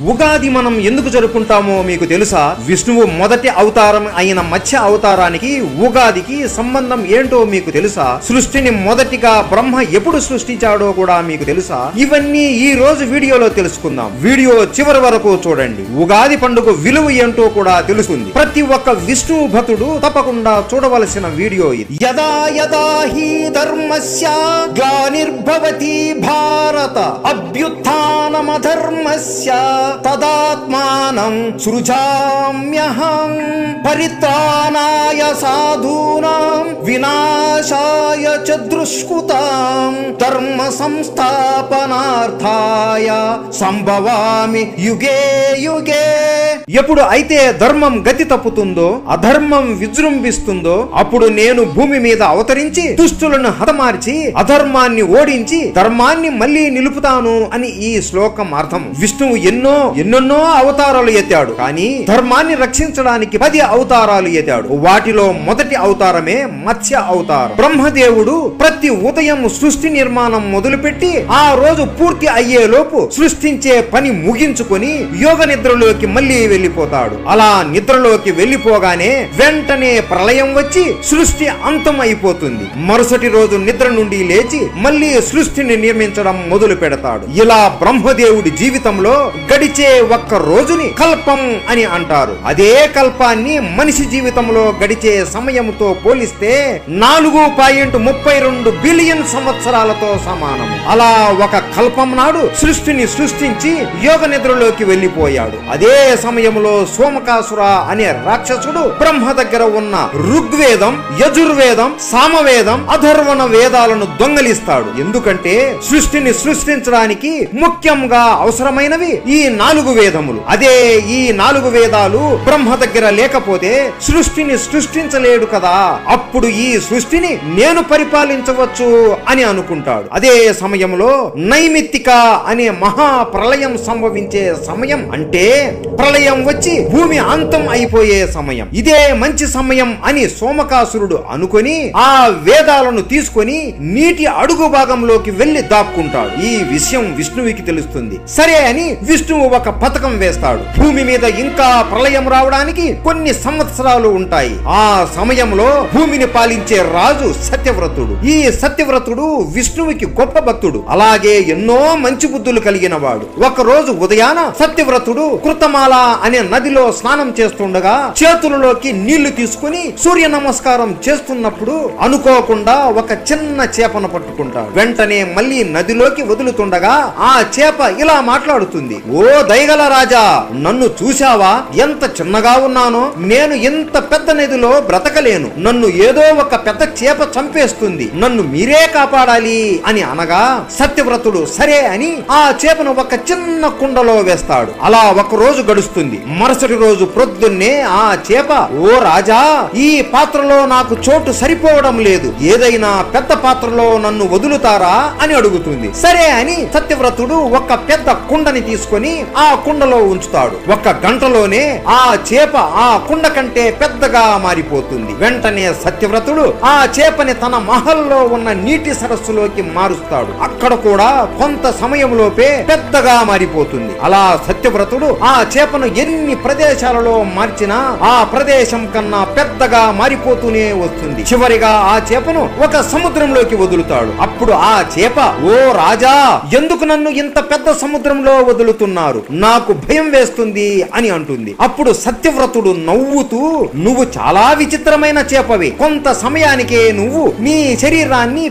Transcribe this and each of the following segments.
ఉగాది మనం ఎందుకు జరుపుకుంటామో మీకు తెలుసా? విష్ణువు మొదటి అవతారం అయిన మత్స్య అవతారానికి ఉగాదికి సంబంధం ఏంటో మీకు తెలుసా? సృష్టిని మొదటిగా బ్రహ్మ ఎప్పుడు సృష్టించాడో కూడా మీకు తెలుసా? ఇవన్నీ ఈ రోజు వీడియోలో తెలుసుకుందాం. వీడియో చివరి వరకు చూడండి. ఉగాది పండుగ విలువ ఏంటో కూడా తెలుస్తుంది. ప్రతి ఒక్క విష్ణువు భక్తుడు తప్పకుండా చూడవలసిన వీడియో ఇది. యదా యదా హి ధర్మస్య గ్లానిర్భవతి భారత అభ్యుత్థానమధర్మస్య తదాత్మానం సృజామ్యహం పరిత్రాణాయ సాధూనాం వినాశాయ చ దుష్కృతాం ధర్మ సంస్థాపనార్థాయ సంభవామి యుగే యుగే. ఎప్పుడు అయితే ధర్మం గతి తప్పుతుందో, అధర్మం విజృంభిస్తుందో, అప్పుడు నేను భూమి మీద అవతరించి దుష్టులను హతమార్చి అధర్మాన్ని ఓడించి ధర్మాన్ని మళ్ళీ నిలుపుతాను అని ఈ శ్లోకం అర్థం. విష్ణువు ఎన్నెన్నో అవతారాలు ఎత్తాడు, కానీ ధర్మాన్ని రక్షించడానికి 10 అవతారాలు ఎత్తాడు. వాటిలో మొదటి అవతారమే మత్స్య అవతారం. బ్రహ్మదేవుడు ప్రతి ఉదయం సృష్టి నిర్మాణం మొదలుపెట్టి ఆ రోజు పూర్తి అయ్యేలోపు సృష్టించే పని ముగించుకొని యోగ నిద్రలోకి మళ్ళీ వెళ్ళిపోతాడు. అలా నిద్రలోకి వెళ్ళిపోగానే వెంటనే ప్రళయం వచ్చి సృష్టి అంతం అయిపోతుంది. మరుసటి రోజు నిద్ర నుండి లేచి మళ్ళీ సృష్టిని నిర్మించడం మొదలు పెడతాడు. ఇలా బ్రహ్మదేవుడి జీవితంలో గడిచే ఒక్క రోజుని కల్పం అని అంటారు. అదే కల్పాన్ని మనిషి జీవితంలో గడిచే సమయంతో పోలిస్తే 4.32 బిలియన్ సంవత్సరాలతో సమానం. అలా ఒక కల్పం నాడు సృష్టిని సృష్టించి యోగ నిద్రలోకి వెళ్ళిపోయాడు. అదే సమయంలో సోమకాసుర అనే రాక్షసుడు బ్రహ్మ దగ్గర ఉన్న ఋగ్వేదం, యజుర్వేదం, సామవేదం, అథర్వణ వేదాలను దొంగలిస్తాడు. ఎందుకంటే సృష్టిని సృష్టించడానికి ముఖ్యంగా అవసరమైనవి ఈ 4 వేదములు. అదే ఈ 4 వేదాలు బ్రహ్మ దగ్గర లేకపోతే సృష్టిని సృష్టించలేడు కదా. అప్పుడు ఈ సృష్టిని నేను పరిపాలించవచ్చు అని అనుకుంటాడు. అదే సమయంలో నైమిత్తిక అనే మహా ప్రళయం సంభవించే సమయం, అంటే ప్రళయం వచ్చి భూమి అంతం అయిపోయే సమయం. ఇదే మంచి సమయం అని సోమకాసురుడు అనుకొని ఆ వేదాలను తీసుకొని నీటి అడుగు భాగంలోకి వెళ్లి దాక్కుంటాడు. ఈ విషయం విష్ణువుకి తెలుస్తుంది. సరే అని విష్ణువు ఒక పథకం వేస్తాడు. భూమి మీద ఇంకా ప్రళయం రావడానికి కొన్ని సంవత్సరాలు ఉంటాయి. ఆ సమయంలో భూమిని పాలించే రాజు సత్యవ్రతుడు. ఈ సత్యవ్రతుడు విష్ణువుకి గొప్ప భక్తుడు, అలాగే ఎన్నో మంచి బుద్ధులు కలిగిన వాడు. ఒక రోజు ఉదయాన సత్యవ్రతుడు కృతమాల అనే నదిలో స్నానం చేస్తుండగా చేతులలోకి నీళ్లు తీసుకుని సూర్య నమస్కారం చేస్తున్నప్పుడు అనుకోకుండా ఒక చిన్న చేపను పట్టుకుంటాడు. వెంటనే మళ్ళీ నదిలోకి వదులుతుండగా ఆ చేప ఇలా మాట్లాడుతుంది. ఓ దయగల రాజా, నన్ను చూశావా? ఎంత చిన్నగా ఉన్నానో. నేను ఇంత పెద్ద నదిలో బ్రతకలేను. నన్ను ఏదో ఒక పెద్ద చేప చంపేస్తుంది. నన్ను మీరే కాపాడాలి అని అనగా సత్యవ్రతుడు సరే అని ఆ చేపను ఒక చిన్న కుండలో వేస్తాడు. అలా ఒక రోజు గడుస్తుంది. మరుసటి రోజు ప్రొద్దున్నే ఆ చేప, ఓ రాజా, ఈ పాత్రలో నాకు చోటు సరిపోవడం లేదు. ఏదైనా పెద్ద పాత్రలో నన్ను వదులుతారా అని అడుగుతుంది. సరే అని సత్యవ్రతుడు ఒక పెద్ద కుండని తీసుకొని ఆ కుండలో ఉంచుతాడు. ఒక గంటలోనే ఆ చేప ఆ కుండ కంటే పెద్దగా మారిపోతుంది. వెంటనే సత్యవ్రతుడు ఆ చేపని తన మహల్లో ఉన్న నీటి సరస్సులోకి మారుస్తాడు. అక్కడ కూడా కొంత సమయంలోపే పెద్దగా మారిపోతుంది. అలా సత్యవ్రతుడు ఆ చేపను ఎన్ని ప్రదేశాలలో మార్చినా ఆ ప్రదేశం కన్నా పెద్దగా మారిపోతూనే వస్తుంది. చివరిగా ఆ చేపను ఒక సముద్రంలోకి వదులుతాడు. అప్పుడు ఆ చేప, ఓ రాజా, ఎందుకు నన్ను ఇంత పెద్ద సముద్రంలో వదులుతున్నారు? నాకు భయం వేస్తుంది అని అంటుంది. అప్పుడు సత్యవ్రతుడు నవ్వుతూ, నువ్వు చాలా విచిత్రమైన చేపవి. కొంత సమయానికే నువ్వు నీ శరీరాన్ని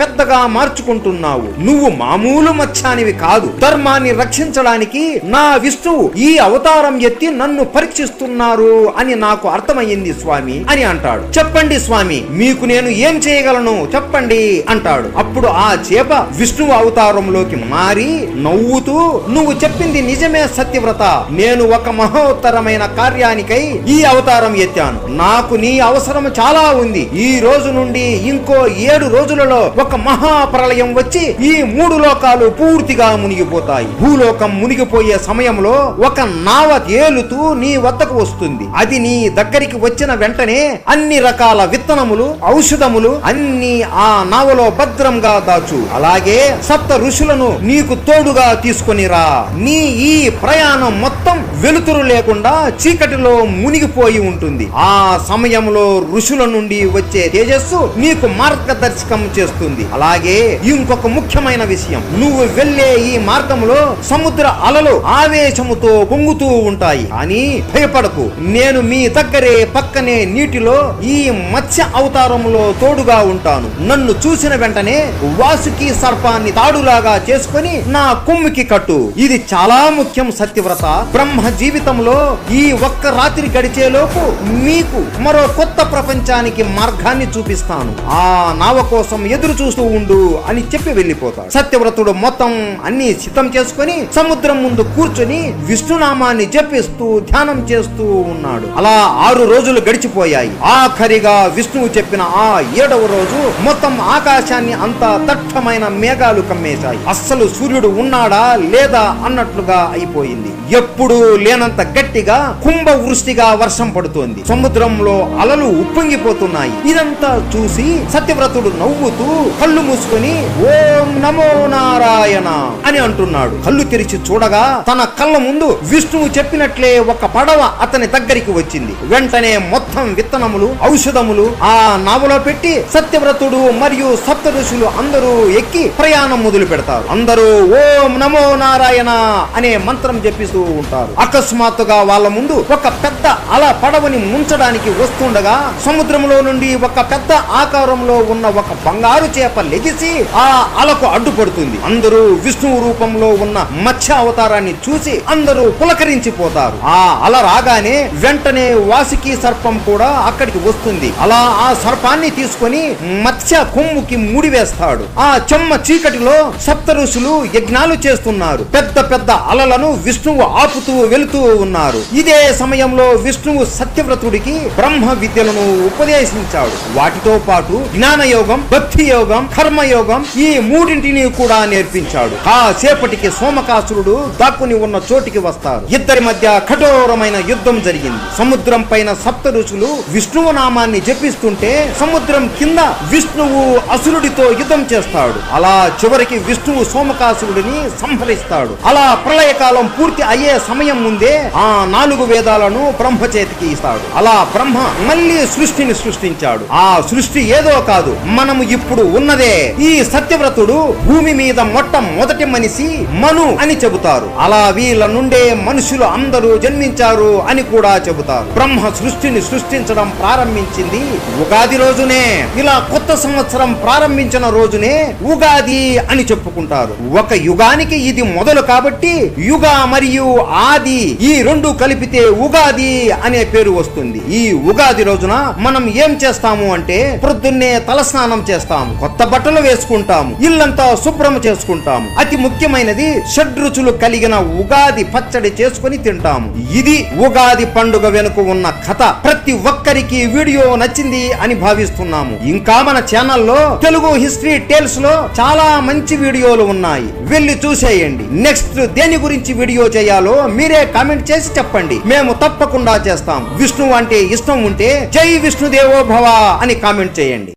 పెద్దగా మార్చుకుంటున్నావు. నువ్వు మామూలు మత్స్యానివి కాదు. ధర్మాన్ని రక్షించడానికి నా విష్ణువు ఈ అవతారం ఎత్తి నన్ను పరీక్షిస్తున్నారు అని నాకు అర్థమయ్యింది స్వామి అని అంటాడు. చెప్పండి స్వామి, మీకు నేను ఏం చేయగలను చెప్పండి అంటాడు. అప్పుడు ఆ చేప విష్ణువు అవతారంలోకి మారి నవ్వుతూ, నువ్వు చెప్పింది నిజమే సత్యవ్రత. నేను ఒక మహోత్తరమైన కార్యానికై ఈ అవతారం ఎత్తాను. నాకు నీ అవసరం చాలా ఉంది. ఈ రోజు నుండి ఇంకో 7 రోజులలో ఒక మహాప్రళయం వచ్చి ఈ 3 లోకాలు పూర్తిగా మునిగిపోతాయి. భూలోకం మునిగిపోయే సమయంలో ఒక నావ ఏలుతూ నీ వద్దకు వస్తుంది. అది నీ దగ్గరికి వచ్చిన వెంటనే అన్ని రకాల విత్తనములు, ఔషధములు అన్ని ఆ నావలో భద్రంగా దాచు. అలాగే సప్త ఋషులను నీకు తోడుగా తీసుకొని రా. నీ ఈ ప్రయాణం మొత్తం వెలుతురు లేకుండా చీకటిలో మునిగిపోయి ఉంటుంది. ఆ సమయంలో ఋషుల నుండి వచ్చే తేజస్సు నీకు మార్గదర్శకం చేస్తుంది. అలాగే ఇంకొక ముఖ్యమైన విషయం, నువ్వు వెళ్లే ఈ మార్గంలో సముద్ర అలలు ఆవేశముతో పొంగుతూ ఉంటాయి. కానీ భయపడకు, నేను మీ దగ్గరే పక్కనే నీటిలో ఈ మత్స్య అవతారంలో తోడుగా ఉంటాను. నన్ను చూసిన వెంటనే వాసుకి సర్పాన్ని తాడులాగా చేసుకొని నా కొమ్ముకి కట్టు. ఇది చాలా ముఖ్యం సత్యవ్రత. బ్రహ్మ జీవితంలో ఈ ఒక్క రాత్రి గడిచేలోపు మీకు మరో కొత్త ప్రపంచానికి మార్గాన్ని చూపిస్తాను. ఆ నావ కోసం ఎదురు చూస్తూ ఉండు అని చెప్పి వెళ్ళిపోతాడు. సత్యవ్రతుడు మొత్తం అన్ని సిద్ధం చేసుకుని సముద్రం ముందు కూర్చొని విష్ణునామాన్ని జపిస్తూ ధ్యానం చేస్తూ ఉన్నాడు. అలా 6 రోజులు గడిచిపోయాయి. ఆఖరిగా విష్ణువు చెప్పిన ఆ 7వ రోజు మొత్తం ఆకాశాన్ని అంతా దట్టమైన మేఘాలు కమ్మేశాయి. అస్సలు సూర్యుడు ఉన్నాడా లేదా అన్నట్లుగా అయిపోయింది. ఎప్పుడు లేనంత గట్టిగా కుంభ వృష్టిగా వర్షం పడుతోంది. సముద్రంలో అలలు ఉప్పొంగిపోతున్నాయి. ఇదంతా చూసి సత్యవ్రతుడు నవ్వుతూ కళ్ళు మూసుకొని ఓం నమో నారాయణ అని అంటున్నాడు. కళ్ళు తెరిచి చూడగా తన కళ్ళ ముందు విష్ణువు చెప్పినట్లే ఒక పడవ అతని దగ్గరికి వచ్చింది. వెంటనే మొత్తం విత్తనములు, ఔషధములు ఆ నావలో పెట్టి సత్యవ్రతుడు మరియు సప్త ఋషులు అందరూ ఎక్కి ప్రయాణం మొదలు పెడతారు. అందరూ ఓం నమో నారాయణ అనే మంత్రం జపిస్తూ ఉంటారు. అకస్మాత్తుగా వాళ్ళ ముందు ఒక పెద్ద అల పడవని ముంచడానికి వస్తుండగా సముద్రంలో నుండి ఒక పెద్ద ఆకారంలో ఉన్న ఒక బంగారు చేప లెగిసి ఆ అలకు అడ్డుపడుతుంది. అందరూ విష్ణువు రూపంలో ఉన్న మత్స్య అవతారాన్ని చూసి అందరూ పులకరించిపోతారు. ఆ అల రాగానే వెంటనే వాసుకి సర్పం కూడా అక్కడికి వస్తుంది. అలా ఆ సర్పాన్ని తీసుకొని మత్స్య కొమ్ముకి ముడివేస్తాడు. ఆ చెమ్మ చీకటిలో సప్త ఋషులు యజ్ఞాలు చేస్తున్నారు. పెద్ద పెద్ద అలలను విష్ణువు ఆపుతూ వెళుతూ ఉన్నారు. ఇదే సమయంలో విష్ణువు సత్యవ్రతుడికి బ్రహ్మ విద్యలను ఉపదేశించాడు. వాటితో పాటు జ్ఞానయోగం, భక్తి యోగం, కర్మయోగం ఈ మూడింటిని కూడా నేర్పించాడు. కాసేపటికి సోమకాసురుడు దాక్కుని ఉన్న చోటికి వస్తారు. ఇద్దరి మధ్య కఠోరమైన యుద్ధం జరిగింది. సముద్రం పైన సప్త ఋషులు విష్ణువు నామాన్ని జపిస్తుంటే సముద్రం కింద విష్ణువు అసురుడితో యుద్ధం చేస్తాడు. అలా చివరికి విష్ణువు సోమకాసురుడిని సంహరిస్తాడు. అలా ప్రళయకాలం పూర్తి అయ్యే సమయం ముందే ఆ 4 వేదాలను బ్రహ్మ చేతికి ఇస్తాడు. అలా బ్రహ్మ మళ్ళీ సృష్టిని సృష్టించాడు. ఆ సృష్టి ఏదో కాదు, మనము ఇప్పుడు ఉన్నదే. ఈ సత్యవ్రతుడు భూమి మీద మొట్టమొదటి మనిషి మను అని చెబుతారు. అలా వీళ్ళ నుండే మనుషులు అందరూ జన్మించారు అని కూడా చెబుతారు. బ్రహ్మ సృష్టిని సృష్టించడం ప్రారంభించింది ఉగాది రోజునే. ఇలా కొత్త సంవత్సరం ప్రారంభించిన రోజునే ఉగాది అని చెప్పుకుంటారు. ఒక యుగానికి ఇది మొదలు కాబట్టి యుగ మరియు ఆది ఈ రెండు కలిపితే ఉగాది అనే పేరు వస్తుంది. ఈ ఉగాది రోజున మనం ఏం చేస్తాము అంటే ప్రొద్దున్నే తలస్నానం చేస్తాము, కొత్త బట్టలు వేసుకుంటాము, ఇల్లంతా శుభ్రం చేసుకుంటాము. అతి ముఖ్యమైనది షడ్రుచులు కలిగిన ఉగాది పచ్చడి చేసుకుని తింటాము. ఇది ఉగాది పండుగ వెనుక ఉన్న కథ. ప్రతి ఒక్కరికి వీడియో నచ్చింది అని భావిస్తున్నాము. ఇంకా మన ఛానల్లో తెలుగు హిస్టరీ టేల్స్ లో చాలా మంచి వీడియోలు ఉన్నాయి, వెళ్ళి చూసేయండి. నెక్స్ట్ దేని గురించి వీడియో చేయాలో మీరే కామెంట్ చేసి చెప్పండి, మేము తప్పకుండా చేస్తాం. విష్ణువు అంటే ఇష్టం ఉంటే జై విష్ణుదేవో భవ అని కామెంట్ చేయండి.